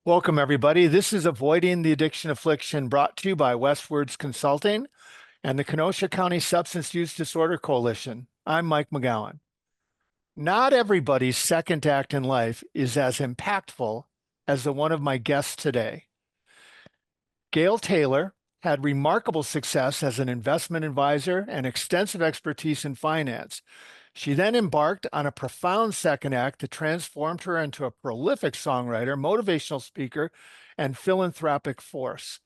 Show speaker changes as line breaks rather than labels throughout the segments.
Welcome, everybody. This is Avoiding the Addiction Affliction brought to you by Westwards Consulting and the Kenosha County Substance Use Disorder Coalition. I'm Mike McGowan. Not everybody's second act in life is as impactful as the one of my guests today. Gail Taylor had remarkable success as an investment advisor and extensive expertise in finance. She then embarked on a profound second act that transformed her into a prolific songwriter, motivational speaker, and philanthropic force.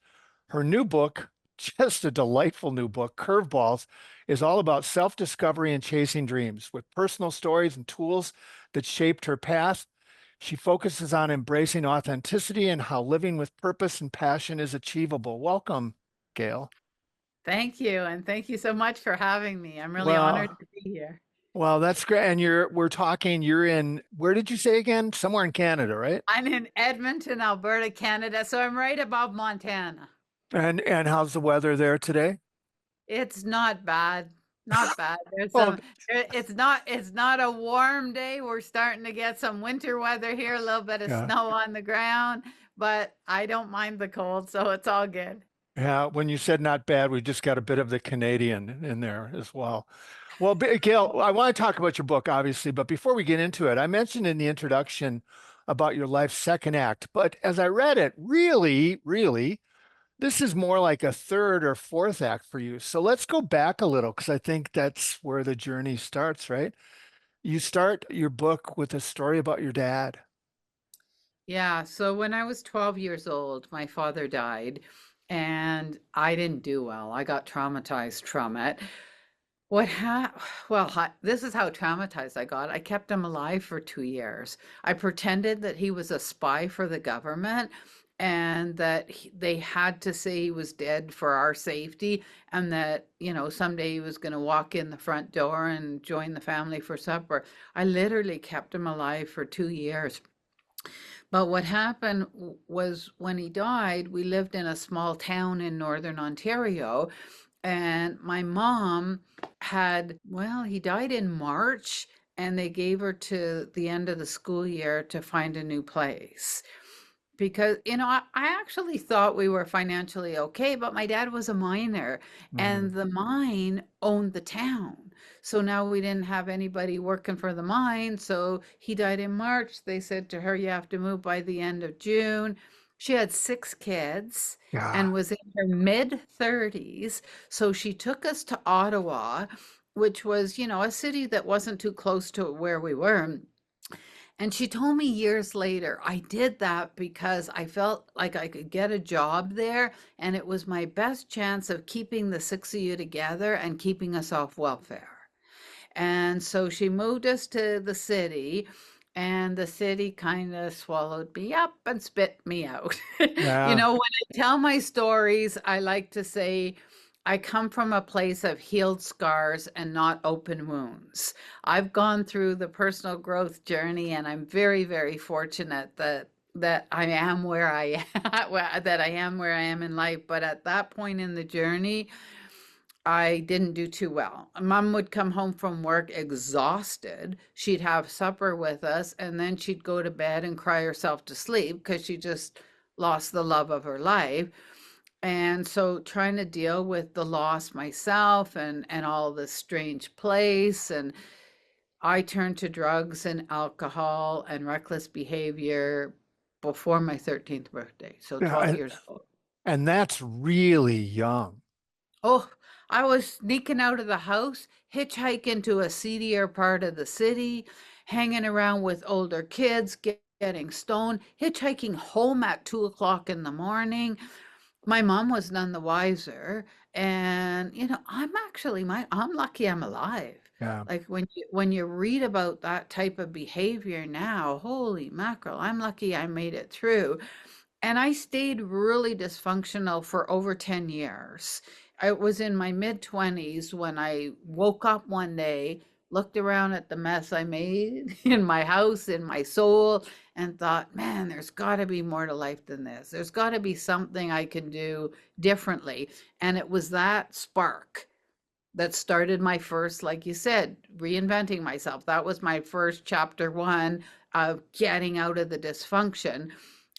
Her new book, just a delightful new book, Curveballs, is all about self discovery and chasing dreams with personal stories and tools that shaped her path. She focuses on embracing authenticity and how living with purpose and passion is achievable. Welcome, Gail.
Thank you, and thank you so much for having me. I'm really honored
Well,
to be here.
well, that's great. And we're talking, you're in, where did you say again? Somewhere in Canada, right?
I'm in Edmonton, Alberta, Canada, so I'm right above Montana.
And how's the weather there today?
It's not bad. Not bad. There's
Oh,
it's not a warm day. We're starting to get some winter weather here, a little bit of
yeah.
snow on the ground, but I don't mind the cold, so it's all good.
Yeah, when you said not bad, we just got a bit of the Canadian in there as well. Well, Gail, I want to talk about your book, obviously, but before we get into it, I mentioned in the introduction about your life's second act, but as I read it, really, this is more like a third or fourth act for you. So let's go back a little because I think that's where the journey starts, right? You start your book with a story about your dad.
Yeah, so when I was 12 years old, my father died, and I didn't do well. I got traumatized from it. What ha well, this is how traumatized I got. I kept him alive for 2 years. I pretended that he was a spy for the government and that they had to say he was dead for our safety, and that, someday he was going to walk in the front door and join the family for supper. I literally kept him alive for 2 years. But what happened was when he died, we lived in a small town in northern Ontario, and my mom he died in March, and they gave her to the end of the school year to find a new place. Because, I actually thought we were financially okay, but my dad was a miner, and
Mhm.
the mine owned the town. So now we didn't have anybody working for the mine. So he died in March. They said to her, "You have to move by the end of June." She had 6 kids
Yeah.
and was in her mid 30s. So she took us to Ottawa, which was, a city that wasn't too close to where we were. And she told me years later, I did that because I felt like I could get a job there, and it was my best chance of keeping the six of you together and keeping us off welfare. And so she moved us to the city, and the city kind of swallowed me up and spit me out.
Yeah.
When I tell my stories, I like to say, I come from a place of healed scars and not open wounds. I've gone through the personal growth journey, and I'm very, very fortunate that I am where I am, that I am where I am in life. But at that point in the journey, I didn't do too well. Mom would come home from work exhausted. She'd have supper with us, and then she'd go to bed and cry herself to sleep because she just lost the love of her life. And so trying to deal with the loss myself and all this strange place, and I turned to drugs and alcohol and reckless behavior before my 13th birthday, so
Yeah.
12 years old.
And that's really young.
Oh, I was sneaking out of the house, hitchhiking to a seedier part of the city, hanging around with older kids, getting stoned, hitchhiking home at 2 o'clock in the morning. My mom was none the wiser. And, I'm lucky I'm alive.
Yeah.
Like when you read about that type of behavior now, holy mackerel, I'm lucky I made it through. And I stayed really dysfunctional for over 10 years. I was in my mid 20s when I woke up one day, looked around at the mess I made in my house, in my soul, and thought, man, there's got to be more to life than this. There's got to be something I can do differently. And it was that spark that started my first, like you said, reinventing myself. That was my first chapter one of getting out of the dysfunction.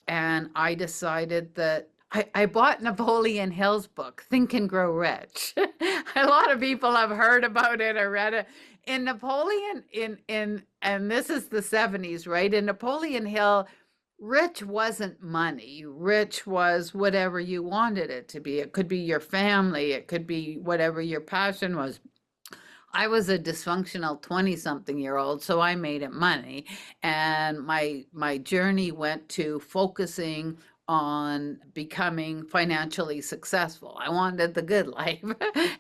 And I decided that I bought Napoleon Hill's book, Think and Grow Rich. A lot of people have heard about it or read it. In Napoleon, and this is the 70s, right? In Napoleon Hill, rich wasn't money. Rich was whatever you wanted it to be. It could be your family, it could be whatever your passion was. I was a dysfunctional 20 something year old, so I made it money. And my journey went to focusing on becoming financially successful. I wanted the good life.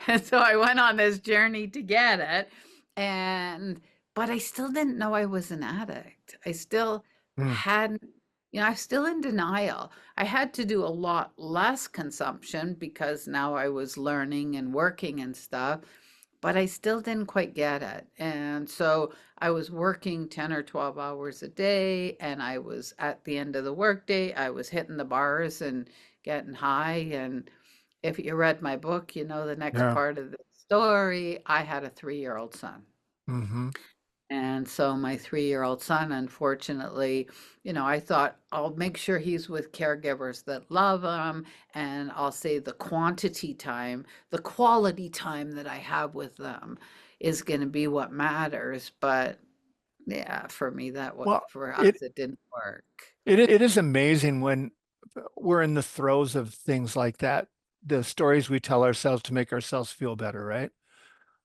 And so I went on this journey to get it. And but I still didn't know I was an addict. I still
Mm.
hadn't, I'm still in denial. I had to do a lot less consumption because now I was learning and working and stuff, but I still didn't quite get it. And so I was working 10 or 12 hours a day, and I was at the end of the workday, I was hitting the bars and getting high. And if you read my book, you know the next
Yeah.
part of the story. I had a 3-year-old son.
Mm-hmm.
And so my 3-year-old son, unfortunately, I thought I'll make sure he's with caregivers that love him, and I'll say the quantity time, the quality time that I have with them is going to be what matters. But yeah, for me,
Well,
for us,
it
it didn't work.
it is amazing when we're in the throes of things like that, the stories we tell ourselves to make ourselves feel better, right?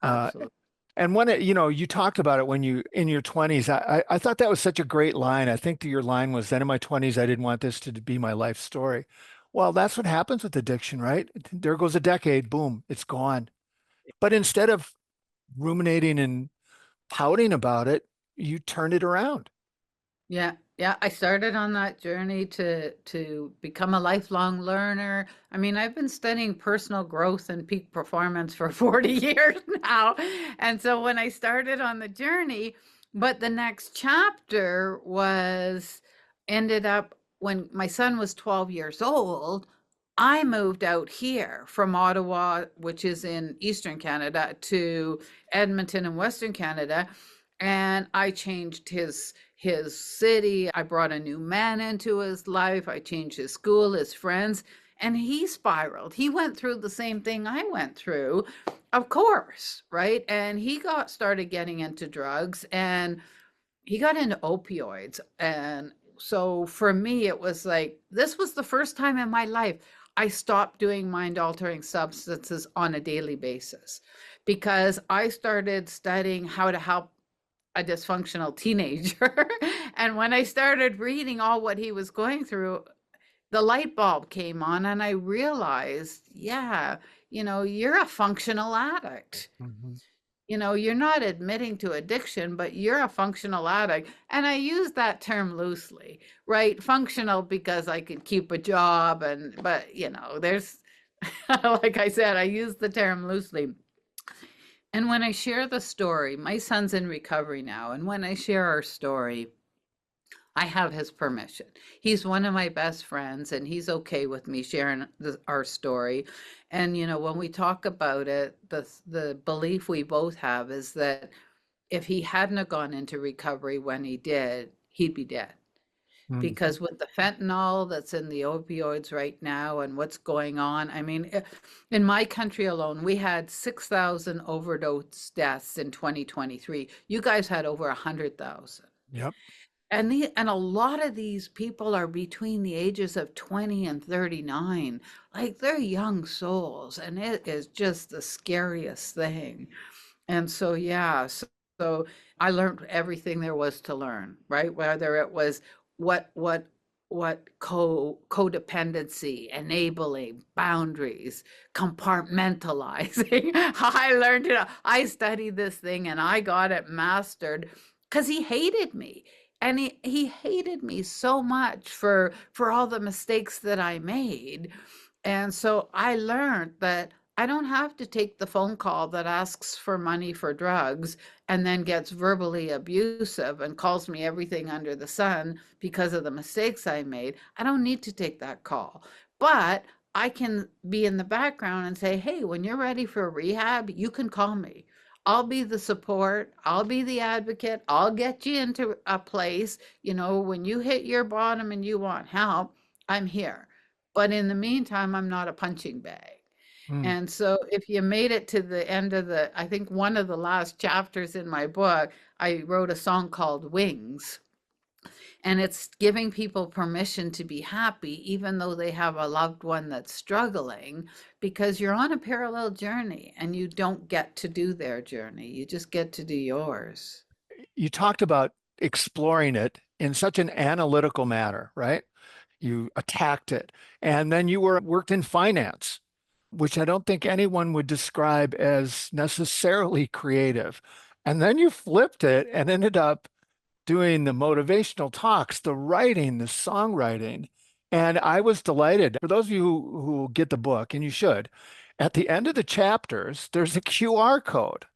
Uh,
Absolutely.
and when you talked about it when you in your 20s, I thought that was such a great line. I think that your line was, then in my 20s, I didn't want this to be my life story. Well, that's what happens with addiction, right? There goes a decade, boom, it's gone. But instead of ruminating and pouting about it, you turned it around.
Yeah, yeah, I started on that journey to become a lifelong learner. I mean, I've been studying personal growth and peak performance for 40 years now. And so when I started on the journey, but the next chapter was ended up when my son was 12 years old. I moved out here from Ottawa, which is in Eastern Canada, to Edmonton in Western Canada, and I changed his city. I brought a new man into his life. I changed his school, his friends, and he spiraled. He went through the same thing I went through, of course, right? And he got started getting into drugs, and he got into opioids. And so for me, it was like, this was the first time in my life I stopped doing mind altering substances on a daily basis, because I started studying how to help a dysfunctional teenager. And when I started reading all what he was going through, the light bulb came on, and I realized, yeah, you're a functional addict.
Mhm.
You're not admitting to addiction, but you're a functional addict. And I use that term loosely, right? Functional because I could keep a job, but there's like I said, I use the term loosely. And when I share the story, my son's in recovery now, and when I share our story, I have his permission. He's one of my best friends, and he's okay with me sharing our story. And when we talk about it, the belief we both have is that if he hadn't have gone into recovery when he did, he'd be dead.
Mhm.
Because with the fentanyl that's in the opioids right now and what's going on, I mean, in my country alone, we had 6,000 overdose deaths in 2023. You guys had over 100,000.
Yep.
And a lot of these people are between the ages of 20 and 39. Like, they're young souls, and it is just the scariest thing. And so, yeah, so I learned everything there was to learn, right? Whether it was what what codependency, enabling, boundaries, compartmentalizing. I learned it. I studied this thing, and I got it mastered because he hated me. And he hated me so much for all the mistakes that I made. And so I learned that I don't have to take the phone call that asks for money for drugs and then gets verbally abusive and calls me everything under the sun because of the mistakes I made. I don't need to take that call. But I can be in the background and say, hey, when you're ready for rehab, you can call me. I'll be the support, I'll be the advocate, I'll get you into a place, when you hit your bottom and you want help, I'm here. But in the meantime, I'm not a punching bag.
Mm.
And so if you made it to the end of I think one of the last chapters in my book, I wrote a song called Wings. And it's giving people permission to be happy, even though they have a loved one that's struggling, because you're on a parallel journey and you don't get to do their journey. You just get to do yours.
You talked about exploring it in such an analytical manner, right? You attacked it. And then you worked in finance, which I don't think anyone would describe as necessarily creative. And then you flipped it and ended up doing the motivational talks, the writing, the songwriting. And I was delighted. For those of you who get the book, and you should, at the end of the chapters, there's a QR code.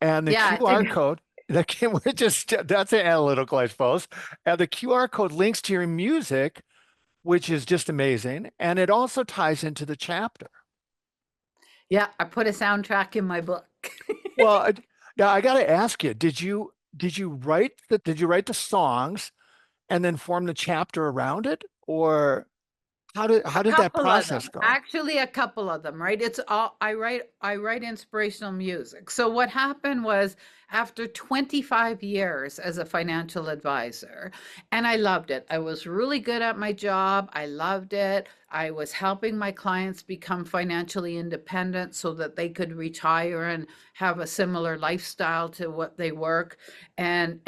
And the
Yeah,
QR code, that can, which is that's analytical, I suppose. And the QR code links to your music, which is just amazing. And it also ties into the chapter.
yeah, I put a soundtrack in my book.
Well, now I got to ask you, did you write the songs and then form the chapter around it? Or
A
how did that
couple of
process
them.
go?
Actually, a couple of them, right? It's all I write inspirational music. So what happened was after 25 years as a financial advisor, and I loved it. I was really good at my job. I loved it. I was helping my clients become financially independent so that they could retire and have a similar lifestyle to what they work, and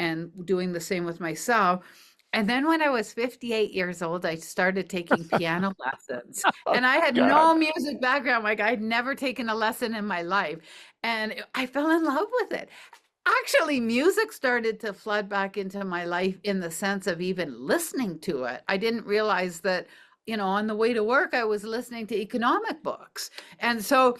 doing the same with myself. And then when I was 58 years old, I started taking piano lessons.
Oh,
And I had
God.
no music background. Like I'd never taken a lesson in my life. And I fell in love with it. Actually, music started to flood back into my life in the sense of even listening to it. I didn't realize that, on the way to work, I was listening to economic books. And so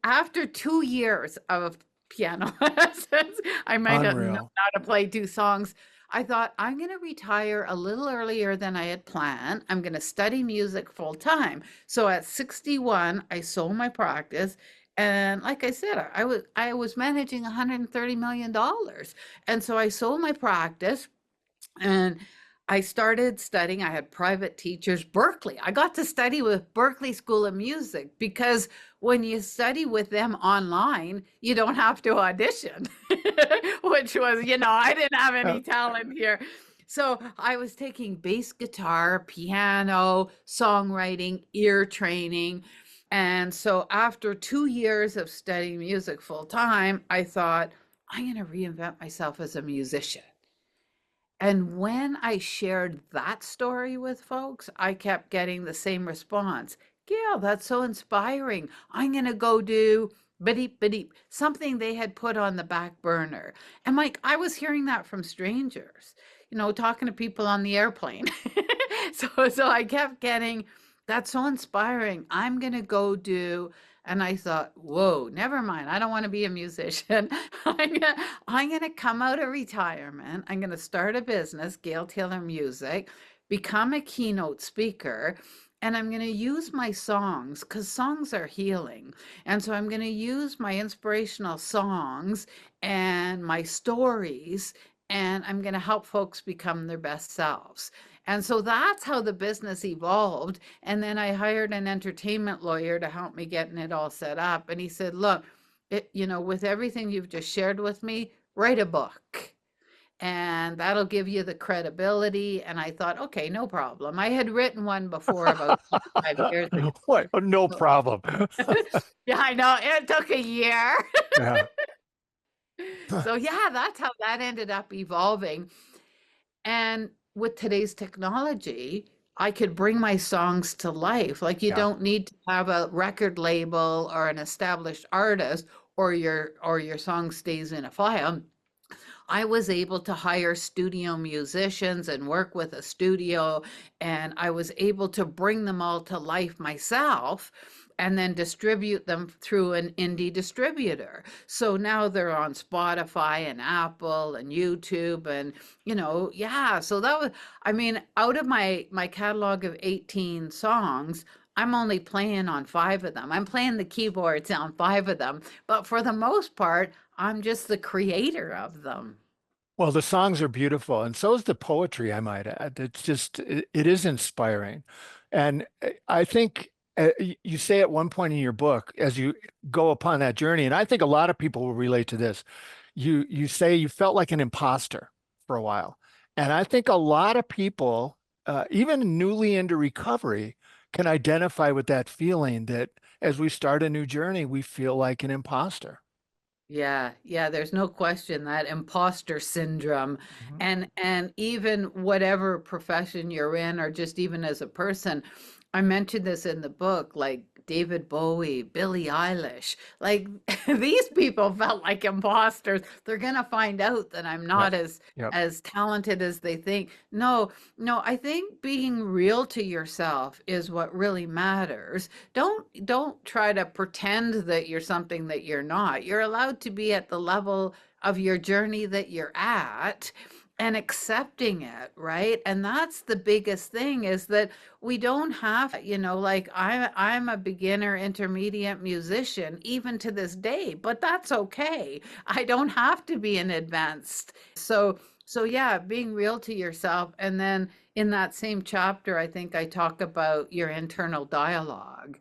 after 2 years of piano lessons, I might not know
Unreal.
how to play two songs. I thought, I'm going to retire a little earlier than I had planned. I'm going to study music full time. So at 61, I sold my practice. And like I said, I was managing $130 million. And so I sold my practice and I started studying. I had private teachers, Berkeley. I got to study with Berkeley School of Music because when you study with them online, you don't have to audition, which was, I didn't have
Uh,
any talent here. So I was taking bass guitar, piano, songwriting, ear training. And so after 2 years of studying music full time, I thought, I'm going to reinvent myself as a musician. And when I shared that story with folks, I kept getting the same response. Gail, that's so inspiring. I'm going to go do bedeep bedeep, something they had put on the back burner. And Mike, I was hearing that from strangers, talking to people on the airplane. So I kept getting, that's so inspiring. I'm going to go do. And I thought, whoa, never mind. I don't want to be a musician. I'm gonna come out of retirement. I'm gonna start a business, Gail Taylor Music, become a keynote speaker, and I'm gonna use my songs because songs are healing. And so I'm gonna use my inspirational songs and my stories, and I'm gonna help folks become their best selves. And so that's how the business evolved. And then I hired an entertainment lawyer to help me getting it all set up. And he said, look, with everything you've just shared with me, write a book and that'll give you the credibility. And I thought, okay, no problem. I had written one before about 25 years ago.
What? No problem.
Yeah, I know. It took a year.
Yeah.
So, yeah, that's how that ended up evolving. And with today's technology, I could bring my songs to life. Like you
Yeah.
don't need to have a record label or an established artist or your song stays in a file. I was able to hire studio musicians and work with a studio, and I was able to bring them all to life myself and then distribute them through an indie distributor. So now they're on Spotify and Apple and YouTube and yeah, so that was, I mean, out of my catalog of 18 songs, I'm only playing on 5 of them. I'm playing the keyboards on 5 of them, but for the most part, I'm just the creator of them.
Well, the songs are beautiful, and so is the poetry, I might add. It's just, it is inspiring. And I think you say at one point in your book, as you go upon that journey, and I think a lot of people will relate to this, you say you felt like an imposter for a while. And I think a lot of people, even newly into recovery, can identify with that feeling that as we start a new journey, we feel like an imposter.
Yeah, yeah, there's no question that imposter syndrome
Mhm.
and even whatever profession you're in or just even as a person, I mentioned this in the book, like David Bowie, Billie Eilish, like these people felt like imposters. They're gonna find out that I'm
Yep.
not
Yep.
as talented as they think. No, no, I think being real to yourself is what really matters. Don't try to pretend that you're something that you're not. You're allowed to be at the level of your journey that you're at and accepting it, right? And that's the biggest thing is that we don't have, like I'm a beginner intermediate musician even to this day, but that's okay. I don't have to be an advanced. So yeah, being real to yourself. And then in that same chapter, I think I talk about your internal dialogue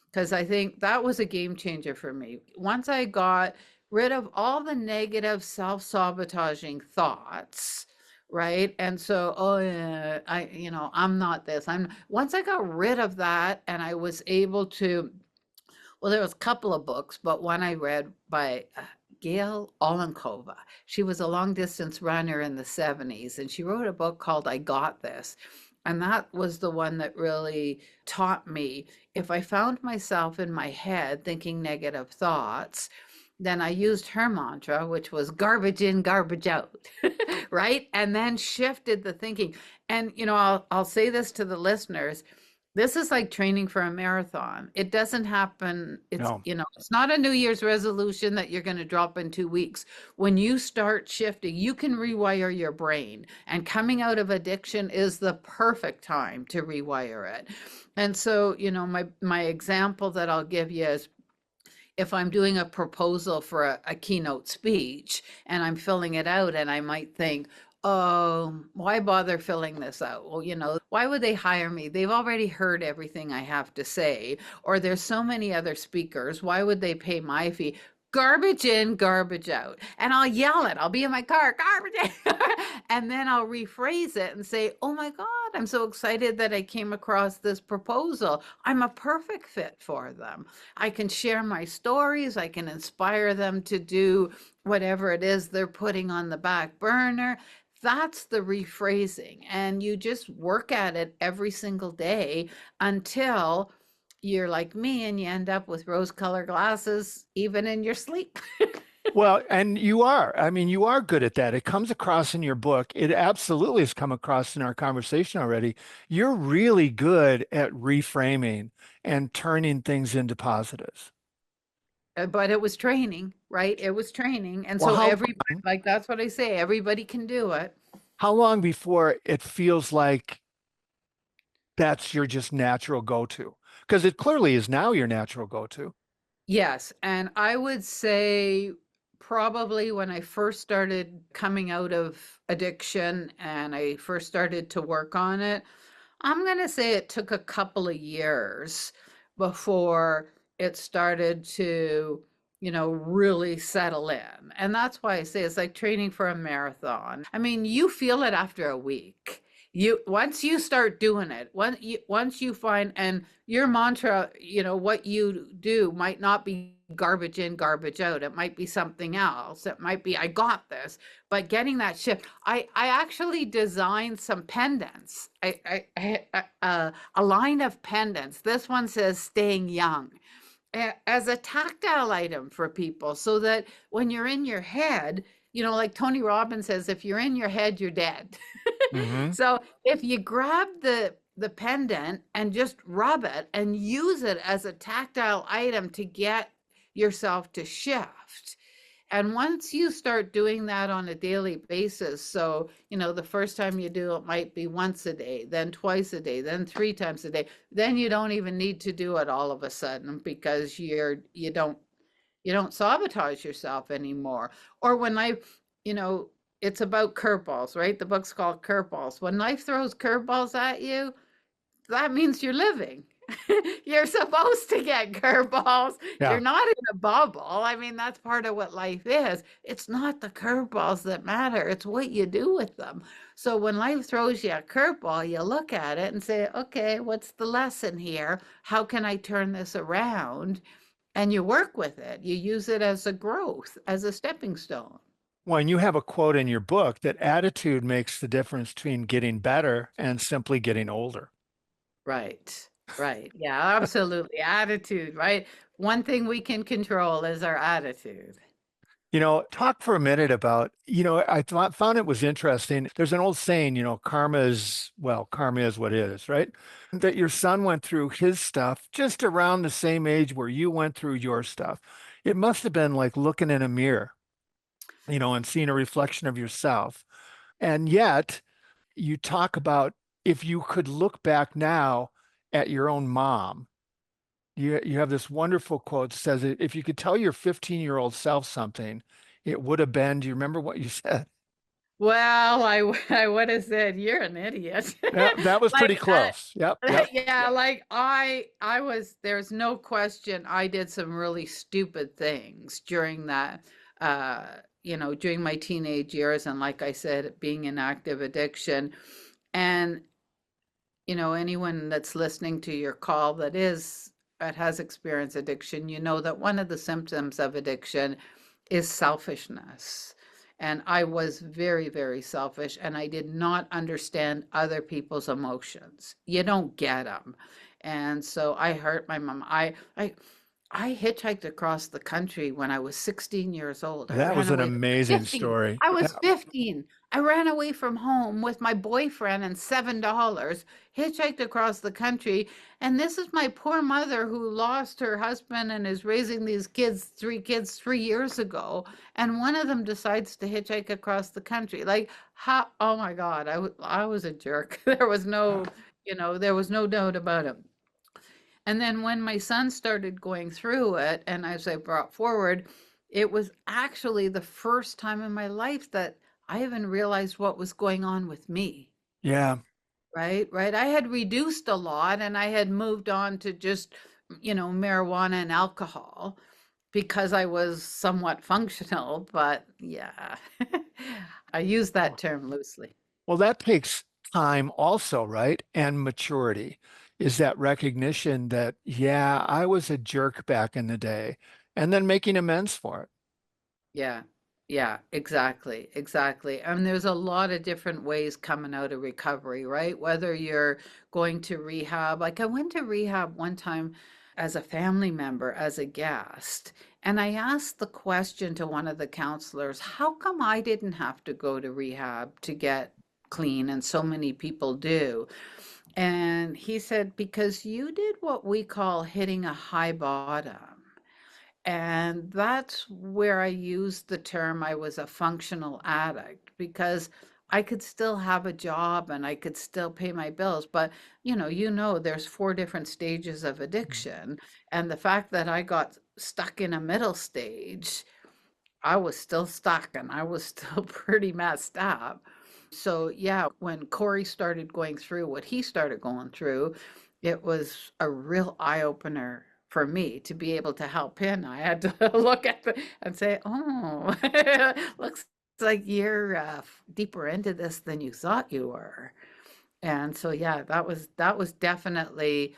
because I think that was a game changer for me. Once I got rid of all the negative self-sabotaging thoughts, right? And so, oh yeah, I'm not this. Once I got rid of that and I was able to, well, there was a couple of books, but one I read by Gail Taylor. She was a long distance runner in the 70s, and she wrote a book called I Got This. And that was the one that really taught me if I found myself in my head thinking negative thoughts, then I used her mantra, which was garbage in, garbage out, right? And then shifted the thinking. And I'll say this to the listeners, this is like training for a marathon. It doesn't happen.
No.
It's not a New Year's resolution that you're going to drop in 2 weeks. When you start shifting, you can rewire your brain. And coming out of addiction is the perfect time to rewire it. And so, my example that I'll give you is if I'm doing a proposal for a keynote speech and I'm filling it out and I might think, oh, why bother filling this out? Well, why would they hire me? They've already heard everything I have to say. Or there's so many other speakers. Why would they pay my fee? Garbage in, garbage out. And I'll yell it. I'll be in my car, garbage in. And then I'll rephrase it and say, oh my God, I'm so excited that I came across this proposal. I'm a perfect fit for them. I can share my stories. I can inspire them to do whatever it is they're putting on the back burner. That's the rephrasing. And you just work at it every single day until you're like me and you end up with rose colored glasses, even in your sleep.
Well, and you are. I mean, you are good at that. It comes across in your book. It absolutely has come across in our conversation already. You're really good at reframing and turning things into positives.
But it was training, right? It was training. And
Well,
so everybody, like that's what I say, everybody can do it.
how long before it feels like that's your just natural go-to? Because it clearly is now your natural go-to.
Yes, and I would say probably when I first started coming out of addiction and I first started to work on it, I'm going to say it took a couple of years before it started to, really settle in. And that's why I say it's like training for a marathon. I mean, you feel it after a week. Once you start doing it, once you find and your mantra, what you do might not be garbage in, garbage out. It might be something else. It might be I got this. But getting that shift, I actually designed some pendants. A line of pendants. This one says staying young as a tactile item for people so that when you're in your head, like Tony Robbins says, if you're in your head, you're dead.
Hmm.
So if you grab the pendant and just rub it and use it as a tactile item to get yourself to shift, And once you start doing that on a daily basis, so, the first time you do it might be once a day, then twice a day, then three times a day, then you don't even need to do it all of a sudden because you don't sabotage yourself anymore. Or when you know, it's about curveballs, right? The book's called Curveballs. When life throws curveballs at you, that means you're living. You're supposed to get curveballs. You're
Yeah.
not in a bubble. I mean, that's part of what life is. It's not the curveballs that matter, it's what you do with them. So when life throws you a curveball, you look at it and say, okay, what's the lesson here? How can I turn this around? And you work with it. You use it as a growth, as a stepping stone.
When you have a quote in your book that attitude makes the difference between getting better and simply getting older.
Right. Right. Yeah, absolutely. Attitude, right? One thing we can control is our attitude.
Talk for a minute about, found it was interesting. There's an old saying, karma is what is, right? That your son went through his stuff just around the same age where you went through your stuff. It must have been like looking in a mirror, and seeing a reflection of yourself. And yet, you talk about if you could look back now at your own mom, you have this wonderful quote that says, if you could tell your 15-year-old self something, it would have been, do you remember what you said?
Well, I would have said you're an idiot.
Yeah, that was pretty
Like
close. Yep, yep.
yeah, like I was there's no question I did some really stupid things during that during my teenage years, and like I said, being in active addiction. And anyone that's listening to your call that has experienced addiction, that one of the symptoms of addiction is selfishness. And I was very, very selfish, and I did not understand other people's emotions. You don't get them. And so I hurt my mom. I hitchhiked across the country when I was 16 years old. I
That
ran
was an
away.
amazing
15.
story.
I
Yeah,
was 15. I ran away from home with my boyfriend and $7, hitchhiked across the country. And this is my poor mother who lost her husband and is raising these kids 3 years ago. And one of them decides to hitchhike across the country. Like, how, oh my God, I was a jerk.
yeah.
There was no doubt about it. And then when my son started going through it, and as I brought forward, it was actually the first time in my life that I even realized what was going on with me.
Yeah.
Right, right. I had reduced a lot and I had moved on to just, marijuana and alcohol because I was somewhat functional. But yeah, I use that term loosely.
Well, that takes time also, right? And maturity is that recognition that, yeah, I was a jerk back in the day, and then making amends for it.
Yeah. Yeah, exactly. Exactly. And there's a lot of different ways coming out of recovery, right? Whether you're going to rehab, like I went to rehab one time as a family member, as a guest, and I asked the question to one of the counselors, how come I didn't have to go to rehab to get clean and so many people do? And he said, because you did what we call hitting a high bottom. And that's where I used the term I was a functional addict because I could still have a job and I could still pay my bills. But there's four different stages of addiction. And the fact that I got stuck in a middle stage, I was still stuck and I was still pretty messed up. So, yeah, when Corey started going through what he started going through, it was a real eye opener for me to be able to help him. I had to look at the and say, "Oh, looks like you're deeper into this than you thought you were." And so, yeah, that was definitely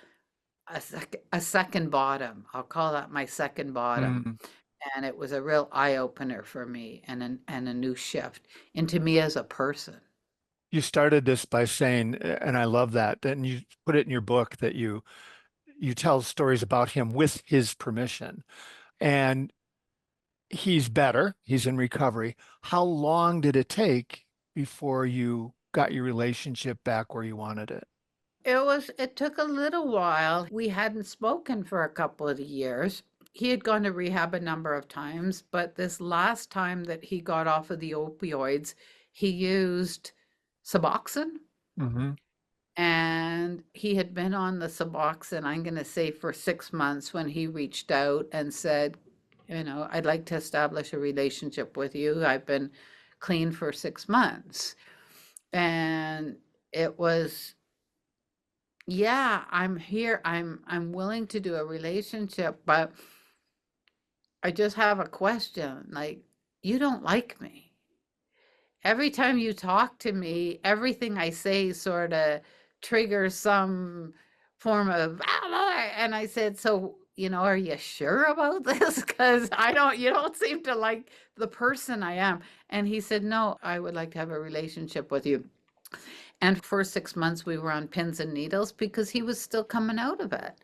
a second bottom. I'll call that my second bottom,
Mm.
and it was a real eye opener for me and a new shift into me as a person.
You started this by saying, and I love that, and you put it in your book that you tell stories about him with his permission. And he's better, he's in recovery. How long did it take before you got your relationship back where you wanted it?
It took a little while. We hadn't spoken for a couple of years. he had gone to rehab a number of times, but this last time that he got off of the opioids, he used Suboxone,
Hmm.
and he had been on the Suboxone, I'm going to say for 6 months, when he reached out and said, I'd like to establish a relationship with you. I've been clean for 6 months. And it was, yeah, I'm here. I'm willing to do a relationship, but I just have a question. Like, you don't like me. Every time you talk to me, everything I say sort of triggers some form of, and I said, so, are you sure about this? Because you don't seem to like the person I am. And he said, no, I would like to have a relationship with you. And for 6 months, we were on pins and needles because he was still coming out of it,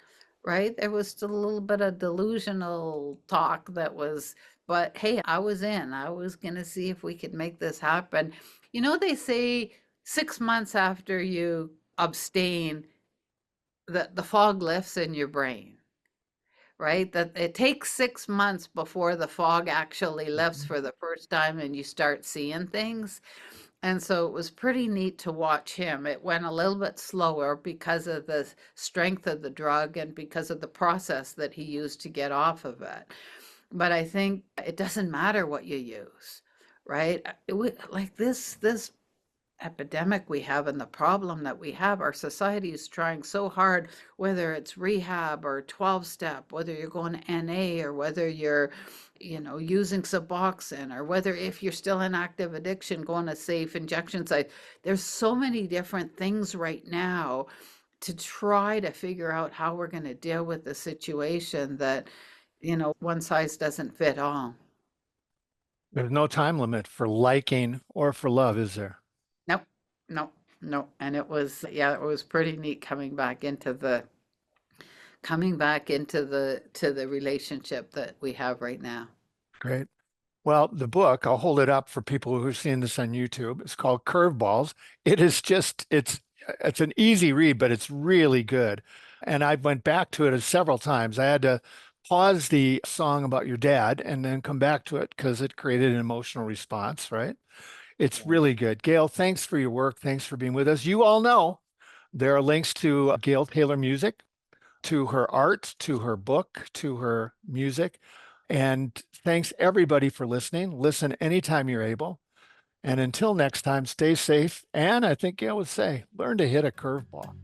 right? There was still a little bit of delusional talk that was, but hey, I was in. I was going to see if we could make this happen. They say 6 months after you abstain, the fog lifts in your brain, right? That it takes 6 months before the fog actually lifts for the first time and you start seeing things. And so it was pretty neat to watch him. It went a little bit slower because of the strength of the drug and because of the process that he used to get off of it. But I think it doesn't matter what you use, right? Like this epidemic we have and the problem that we have, our society is trying so hard, whether it's rehab or 12 step, whether you're going to NA or whether you're, using Suboxone, or whether if you're still in active addiction, going to safe injection site. There's so many different things right now to try to figure out how we're going to deal with the situation that, one size doesn't fit all.
There's no time limit for liking or for love, is there?
Nope, nope, nope. And it was, yeah, it was pretty neat coming back into the relationship that we have right now.
Great. Well, the book, I'll hold it up for people who are seeing this on YouTube. It's called Curveballs. It is just, it's an easy read, but it's really good. And I went back to it several times. I had to pause the song about your dad and then come back to it because it created an emotional response, right? It's
Right.
really good. Gail, thanks for your work. Thanks for being with us. You all know there are links to Gail Taylor music, to her art, to her book, to her music. And thanks everybody for listening. Listen anytime you're able. And until next time, stay safe. And I think Gail would say, learn to hit a curveball.